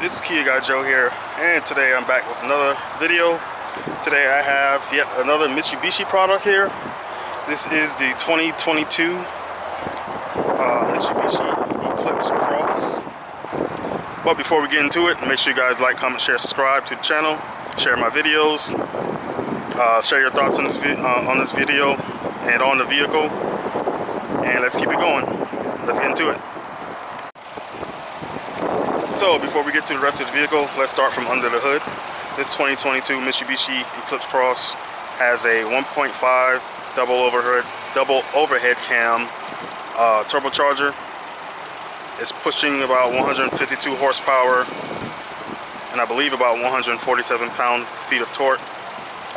It's Kiaguyjoe here, and today I'm back with another video. Today I have yet another Mitsubishi product here. This is the 2022 Mitsubishi Eclipse Cross. But before we get into it, make sure you guys like, comment, share, subscribe to the channel, share my videos, share your thoughts on this video and on the vehicle, and let's keep it going. Let's get into it. So before we get to the rest of the vehicle, let's start from under the hood. This 2022 Mitsubishi Eclipse Cross has a 1.5 double overhead cam turbocharger. It's pushing about 152 horsepower and I believe about 147 pound-feet of torque.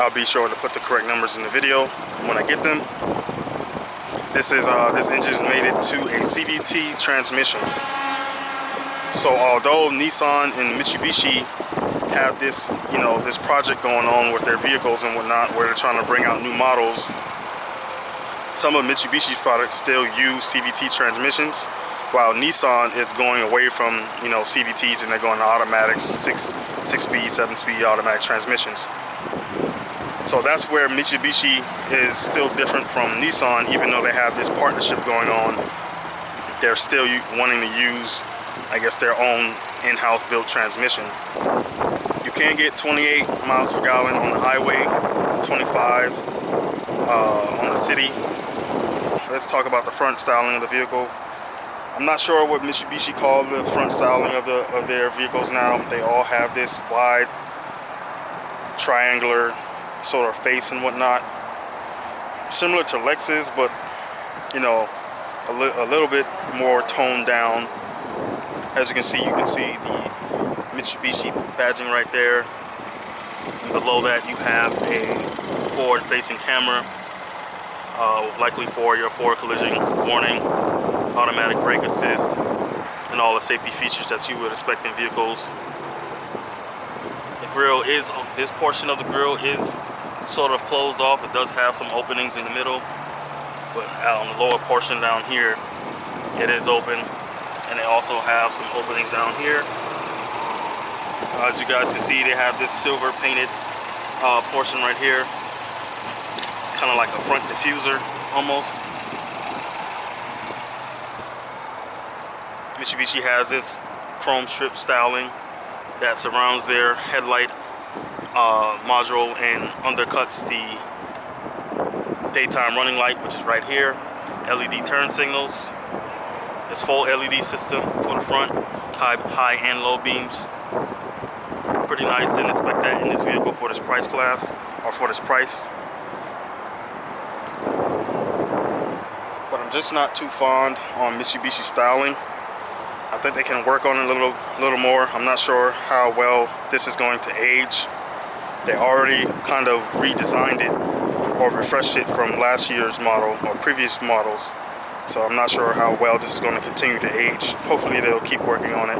I'll be sure to put the correct numbers in the video when I get them. This engine is mated to a CVT transmission. So although Nissan and Mitsubishi have this, this project going on with their vehicles and whatnot, where they're trying to bring out new models, some of Mitsubishi's products still use CVT transmissions, while Nissan is going away from, CVTs, and they're going to automatics, 6-speed, 7-speed automatic transmissions. So that's where Mitsubishi is still different from Nissan, even though they have this partnership going on. They're still wanting to use, I guess, their own in-house built transmission. You can get 28 miles per gallon on the highway, 25 on the city. Let's talk about the front styling of the vehicle. I'm not sure what Mitsubishi called the front styling of their vehicles now. They all have this wide triangular sort of face and whatnot, similar to Lexus, but a little bit more toned down. As you can see the Mitsubishi badging right there. And below that you have a forward-facing camera, likely for your forward collision warning, automatic brake assist, and all the safety features that you would expect in vehicles. The grille this portion of the grille is sort of closed off. It does have some openings in the middle, but on the lower portion down here, it is open. And they also have some openings down here. As you guys can see, they have this silver painted portion right here, kind of like a front diffuser almost. Mitsubishi has this chrome strip styling that surrounds their headlight module and undercuts the daytime running light, which is right here. LED turn signals. It's full LED system for the front, high and low beams. Pretty nice. Didn't expect that in this vehicle for this price class, or for this price. But I'm just not too fond on Mitsubishi styling. I think they can work on it a little more. I'm not sure how well this is going to age. They already kind of redesigned it or refreshed it from last year's model or previous models. So I'm not sure how well this is going to continue to age. Hopefully they'll keep working on it.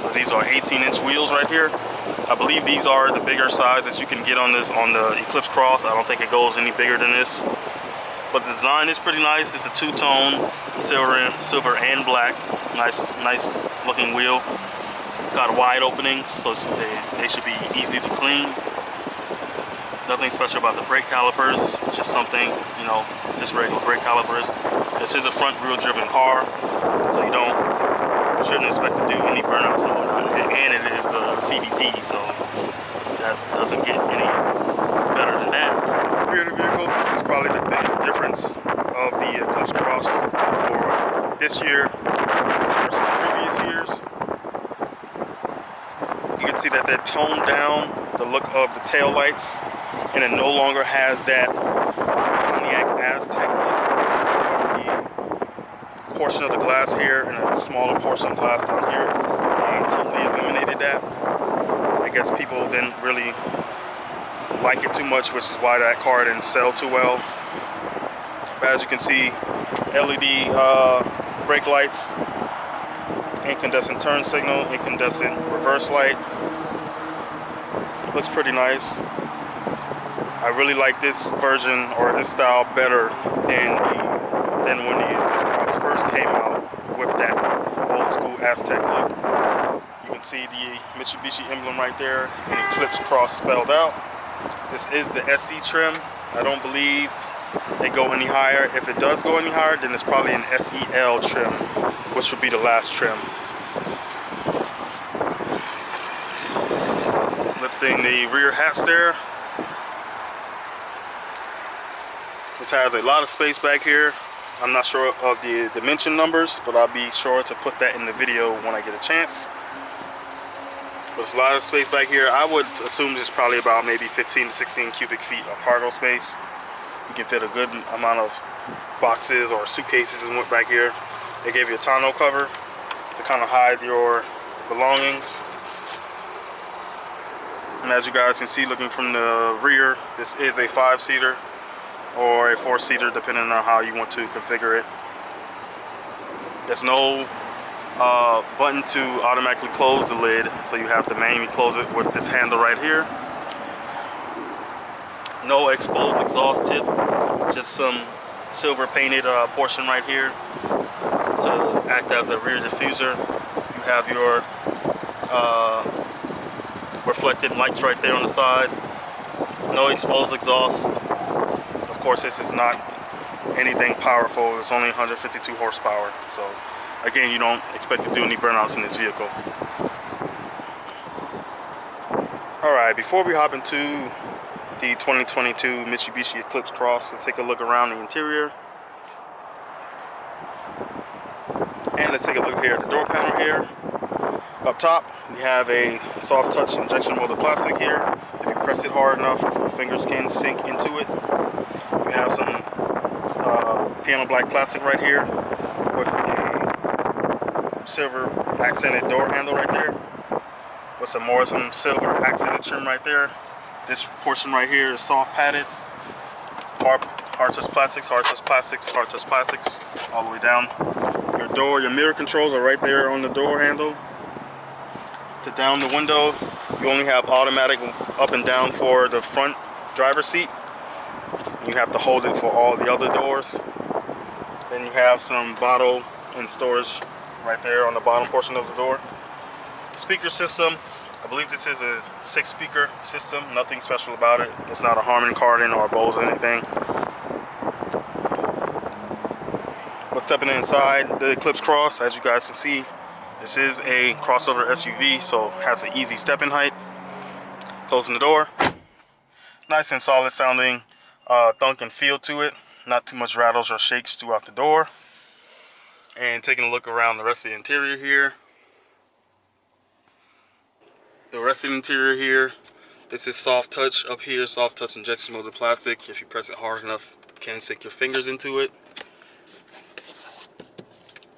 So these are 18-inch wheels right here. I believe these are the bigger size that you can get on the Eclipse Cross. I don't think it goes any bigger than this. But the design is pretty nice. It's a two-tone, silver and black. Nice looking wheel. Got wide openings, so they should be easy to clean. Nothing special about the brake calipers. Just something, just regular brake calipers. This is a front-wheel driven car, so you shouldn't expect to do any burnouts and whatnot. And it is a CVT, so that doesn't get any better than that. Rear of the vehicle, this is probably the biggest difference of the Eclipse Cross for this year versus previous years. You can see that they toned down the look of the tail lights, and it no longer has that Pontiac Aztec look. The portion of the glass here and a smaller portion of glass down here, totally eliminated that. I guess people didn't really like it too much, which is why that car didn't sell too well. But as you can see, LED brake lights, incandescent turn signal, incandescent reverse light. Looks pretty nice. I really like this version or this style better than when the Eclipse Cross first came out with that old school Aztec look. You can see the Mitsubishi emblem right there and Eclipse Cross spelled out. This is the SE trim. I don't believe they go any higher. If it does go any higher, then it's probably an SEL trim, which would be the last trim. Lifting the rear hatch there. This has a lot of space back here. I'm not sure of the dimension numbers, but I'll be sure to put that in the video when I get a chance. But there's a lot of space back here. I would assume there's probably about maybe 15 to 16 cubic feet of cargo space. You can fit a good amount of boxes or suitcases and went back here. They gave you a tonneau cover to kind of hide your belongings. And as you guys can see, looking from the rear, this is a 5-seater or a 4-seater, depending on how you want to configure it. There's no button to automatically close the lid, so you have to manually close it with this handle right here. No exposed exhaust tip, just some silver painted portion right here to act as a rear diffuser. You have your reflected lights right there on the side. No exposed exhaust. Of course, this is not anything powerful. It's only 152 horsepower. So again, you don't expect to do any burnouts in this vehicle. Alright, before we hop into the 2022 Mitsubishi Eclipse Cross, let's take a look around the interior. And let's take a look here at the door panel here. Up top, we have a soft touch injection molded plastic here. If you press it hard enough, the fingers can sink into it. We have some piano black plastic right here with a silver accented door handle right there, with some silver accented trim right there. This portion right here is soft padded, hard touch plastics, hard touch plastics, hard touch plastics, all the way down. Your mirror controls are right there on the door handle. To down the window, you only have automatic up and down for the front driver's seat. You have to hold it for all the other doors. Then you have some bottle and storage right there on the bottom portion of the door. Speaker system, I believe this is a 6-speaker system. Nothing special about it. It's not a Harman Kardon or a Bose or anything. But stepping inside the Eclipse Cross, as you guys can see, this is a crossover SUV, so it has an easy stepping height. Closing the door. Nice and solid sounding thunk and feel to it. Not too much rattles or shakes throughout the door. And taking a look around the rest of the interior here. The rest of the interior here, this is soft touch up here, soft touch injection molded plastic. If you press it hard enough, you can sink your fingers into it.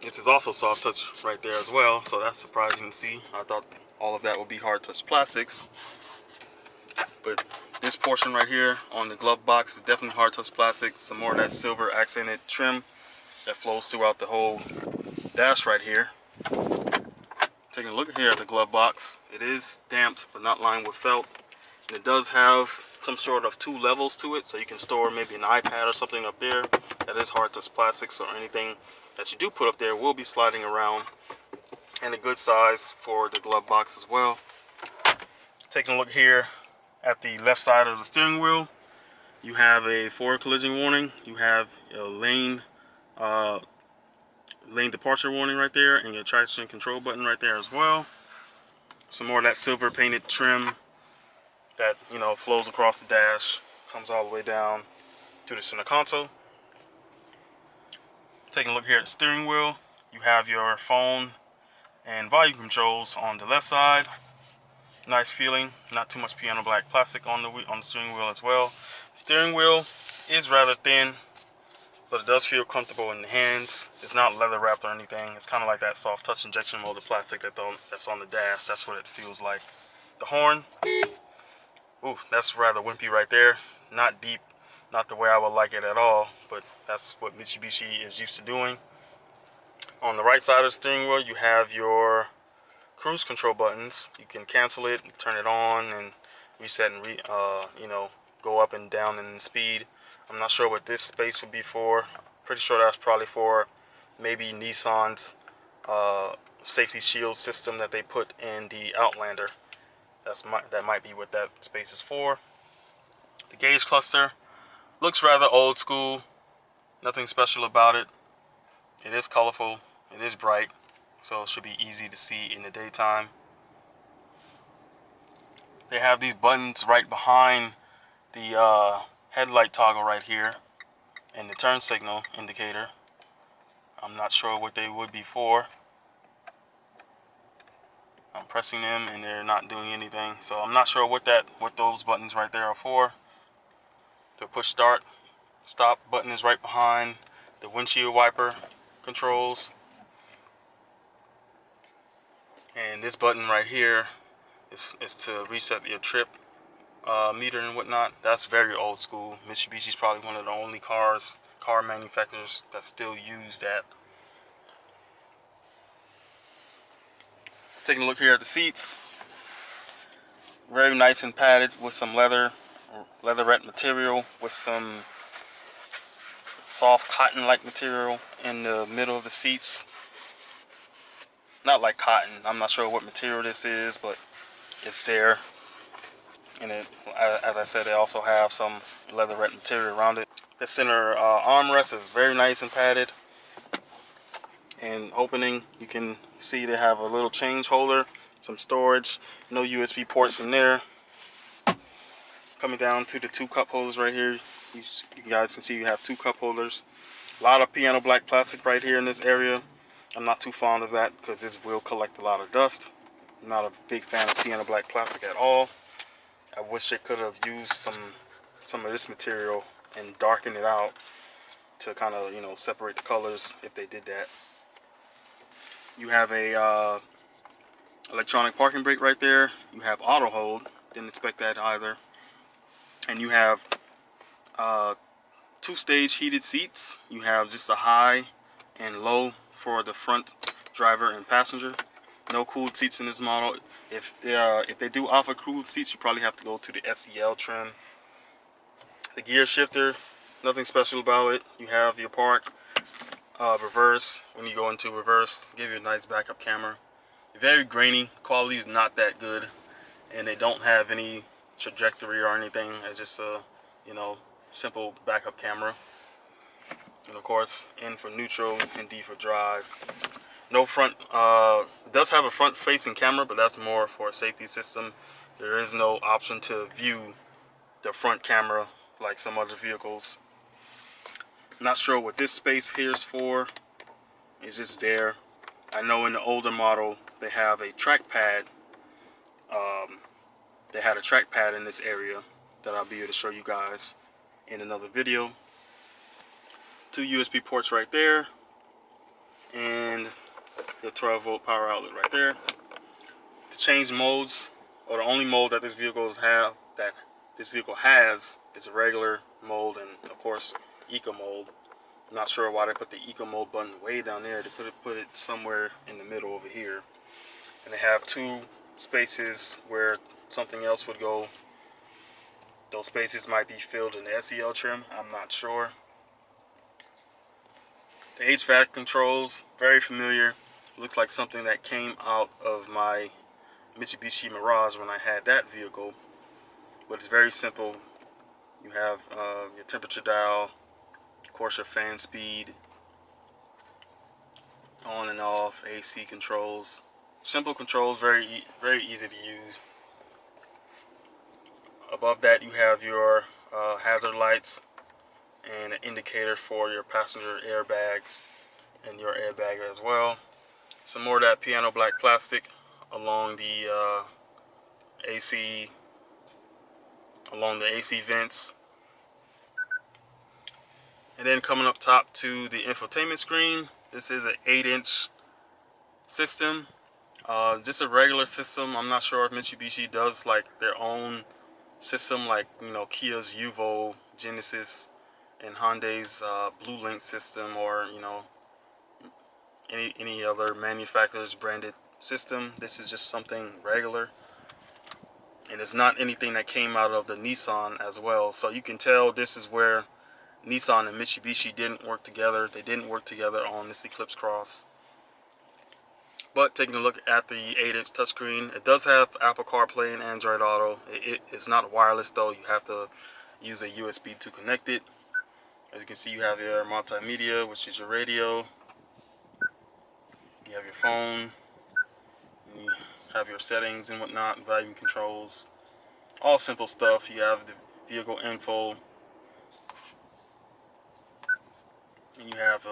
This is also soft touch right there as well, so that's surprising to see. I thought all of that would be hard touch plastics. But this portion right here on the glove box is definitely hard touch plastic. Some more of that silver accented trim that flows throughout the whole dash right here. Taking a look here at the glove box, it is damped but not lined with felt. And it does have some sort of 2 levels to it, so you can store maybe an iPad or something up there. That is hard touch plastics, or anything that you do put up there will be sliding around. And a good size for the glove box as well. Taking a look here at the left side of the steering wheel, you have a forward collision warning. You have a lane departure warning right there, and your traction control button right there as well. Some more of that silver painted trim that, you know, flows across the dash, comes all the way down to the center console. Taking a look here at the steering wheel, you have your phone and volume controls on the left side. Nice feeling, not too much piano black plastic on the steering wheel as well. Steering wheel is rather thin, but it does feel comfortable in the hands. It's not leather wrapped or anything. It's kind of like that soft touch injection molded plastic that's on the dash. That's what it feels like. The horn, ooh, that's rather wimpy right there. Not deep Not the way I would like it at all, but that's what Mitsubishi is used to doing. On the right side of the steering wheel, you have your cruise control buttons. You can cancel it, turn it on, and reset and go up and down in speed. I'm not sure what this space would be for. Pretty sure that's probably for maybe Nissan's safety shield system that they put in the Outlander. That might be what that space is for. The gauge cluster looks rather old school. Nothing special about it. It is colorful. It is bright, so it should be easy to see in the daytime. They have these buttons right behind the headlight toggle right here and the turn signal indicator. I'm not sure what they would be for. I'm pressing them and they're not doing anything, so I'm not sure what those buttons right there are for. The push start stop button is right behind the windshield wiper controls, and this button right here is to reset your trip meter and whatnot. That's very old school. Mitsubishi's probably one of the only car manufacturers that still use that. Taking a look here at the seats, very nice and padded with some leatherette material with some soft cotton-like material in the middle of the seats. Not like cotton. I'm not sure what material this is, but it's there. And as I said, they also have some leatherette material around it. The center armrest is very nice and padded. And opening, you can see they have a little change holder, some storage, no USB ports in there. Coming down to the two cup holders right here, you guys can see you have two cup holders. A lot of piano black plastic right here in this area. I'm not too fond of that because this will collect a lot of dust. I'm not a big fan of piano black plastic at all. I wish they could have used some of this material and darken it out to kind of, separate the colors if they did that. You have a electronic parking brake right there. You have auto hold. Didn't expect that either. And you have two-stage heated seats. You have just a high and low for the front driver and passenger. No cooled seats in this model. If they do offer cooled seats, you probably have to go to the SEL trim. The gear shifter, nothing special about it. You have your park, reverse. When you go into reverse, give you a nice backup camera. Very grainy. Quality is not that good, and they don't have any trajectory or anything. It's just a simple backup camera. And of course, N for neutral and D for drive. No front. It does have a front facing camera, but that's more for a safety system. There is no option to view the front camera like some other vehicles. Not sure what this space here is for. It's just there. I know in the older model they have a trackpad. They had a trackpad in this area that I'll be able to show you guys in another video. Two USB ports right there, and the 12-volt power outlet right there. To change modes, or the only mode that this vehicle has is a regular mode and of course eco mode. I'm not sure why they put the eco mode button way down there. They could have put it somewhere in the middle over here. And they have two spaces where something else would go. Those spaces might be filled in the SEL trim. I'm not sure. The Hvac controls, very familiar. Looks like something that came out of my Mitsubishi Mirage when I had that vehicle. But it's very simple. You have your temperature dial, of course your fan speed, on and off, AC controls. Simple controls, very easy to use. Above that you have your hazard lights and an indicator for your passenger airbags and your airbag as well. Some more of that piano black plastic along the AC vents. And then coming up top to the infotainment screen. This is an 8-inch system. Just a regular system. I'm not sure if Mitsubishi does like their own system, like Kia's Yuvo Genesis and Hyundai's Blue Link system, or any other manufacturer's branded system. This is just something regular, and it's not anything that came out of the Nissan as well. So you can tell this is where Nissan and Mitsubishi didn't work together. They didn't work together on this Eclipse Cross. But taking a look at the 8-inch touchscreen, it does have Apple CarPlay and Android Auto. It's not wireless though. You have to use a USB to connect it. As you can see, you have your multimedia, which is your radio. You have your phone. You have your settings and whatnot, volume controls. All simple stuff. You have the vehicle info. And you have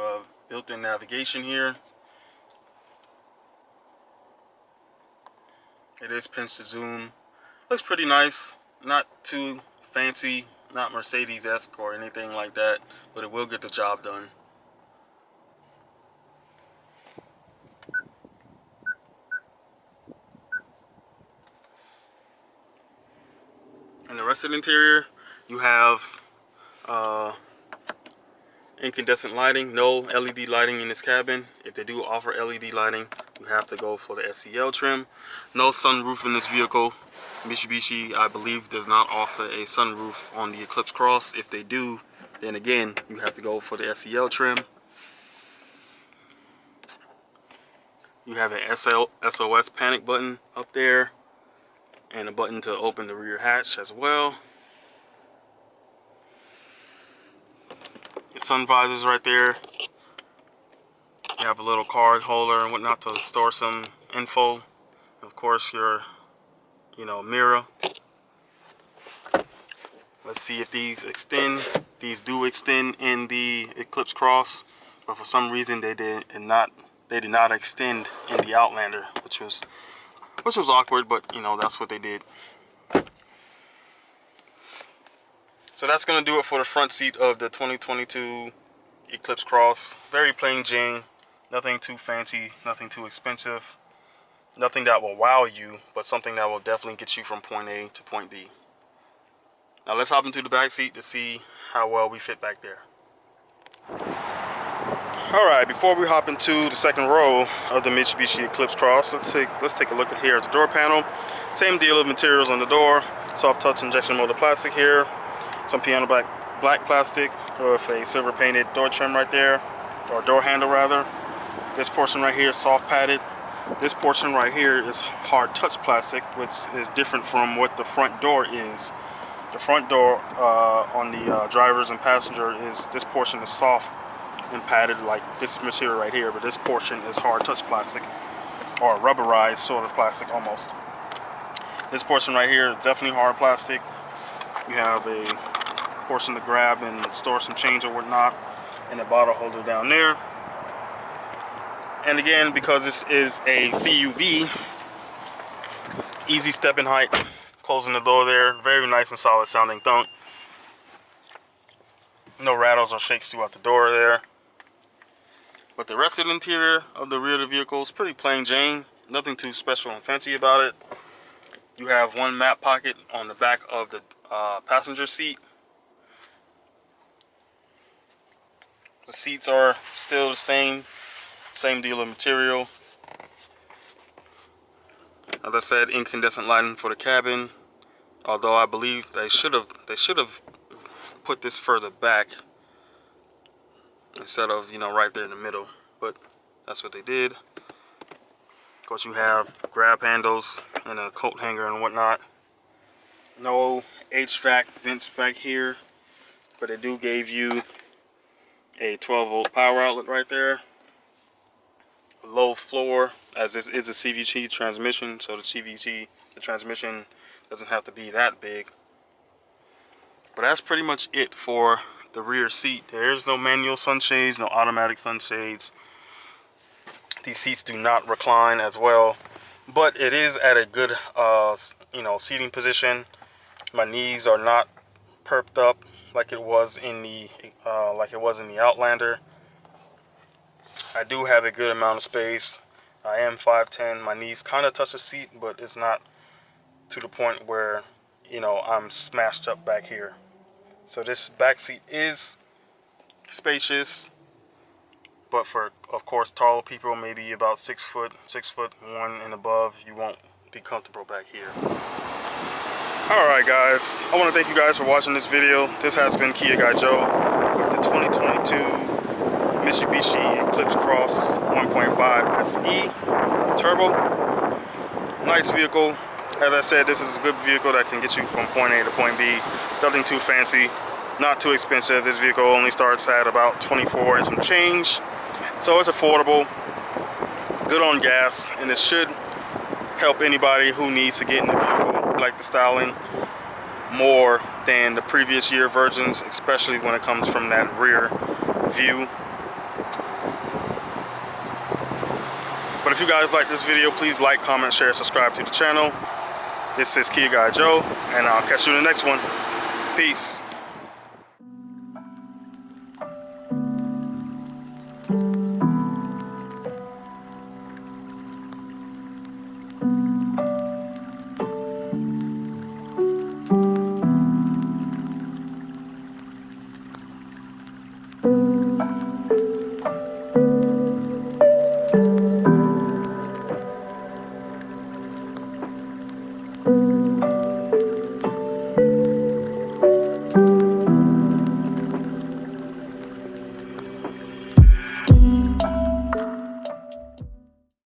built-in navigation here. It is pinch to zoom. Looks pretty nice. Not too fancy, not Mercedes-esque or anything like that, but it will get the job done. And the rest of the interior, you have incandescent lighting. No LED lighting in this cabin. If they do offer LED lighting, you have to go for the SEL trim. No sunroof in this vehicle. Mitsubishi, I believe, does not offer a sunroof on the Eclipse Cross. If they do, then again, you have to go for the SEL trim. You have an SOS panic button up there, and a button to open the rear hatch as well. Your sun visors right there. You have a little card holder and whatnot to store some info. Of course, your mirror. Let's see if these extend. These do extend in the Eclipse Cross, but for some reason they did not extend in the Outlander, which was awkward, but that's what they did. So that's gonna do it for the front seat of the 2022 Eclipse Cross. Very plain Jane, nothing too fancy, nothing too expensive, nothing that will wow you, but something that will definitely get you from point A to point B. Now let's hop into the back seat to see how well we fit back there. Alright, before we hop into the second row of the Mitsubishi Eclipse Cross, let's take a look here at the door panel. Same deal of materials on the door. Soft touch injection molded plastic here. Some piano black plastic with a silver painted door trim right there, or door handle rather. This portion right here is soft padded. This portion right here is hard touch plastic, which is different from what the front door is. The front door on the drivers and passenger this portion is soft and padded like this material right here, but this portion is hard touch plastic, or rubberized sort of plastic almost. This portion right here is definitely hard plastic. You have a portion to grab and store some change or whatnot, and a bottle holder down there. And again, because this is a CUV, easy step in height, closing the door there, very nice and solid sounding thunk. No rattles or shakes throughout the door there. But the rest of the interior of the rear of the vehicle is pretty plain Jane, nothing too special and fancy about it. You have one map pocket on the back of the passenger seat. The seats are still the same deal of material. As I said, incandescent lighting for the cabin. Although I believe they should have put this further back instead of right there in the middle. But that's what they did. Of course, you have grab handles and a coat hanger and whatnot. No HVAC vents back here, but it do gave you a 12-volt power outlet right there. Low floor, as this is a CVT transmission, so the transmission doesn't have to be that big. But that's pretty much it for the rear seat. There's no manual sunshades, no automatic sunshades. These seats do not recline as well, but it is at a good seating position. My knees are not perked up like it was in the Outlander. I do have a good amount of space. I am 5'10". My knees kind of touch the seat, but it's not to the point where I'm smashed up back here. So this back seat is spacious, but for, of course, taller people, maybe about 6 foot, 6'1" and above, you won't be comfortable back here. Alright guys, I want to thank you guys for watching this video. This has been Kiaguyjoe with the 2022 Mitsubishi Eclipse Cross 1.5 SE Turbo. Nice vehicle. As I said, this is a good vehicle that can get you from point A to point B. Nothing too fancy, not too expensive. This vehicle only starts at about 24 and some change. So it's affordable, good on gas, and it should help anybody who needs to get in the vehicle. Like the styling more than the previous year versions, especially when it comes from that rear view. But if you guys like this video, please like, comment, share, subscribe to the channel. This is Kiaguyjoe, and I'll catch you in the next one. Peace.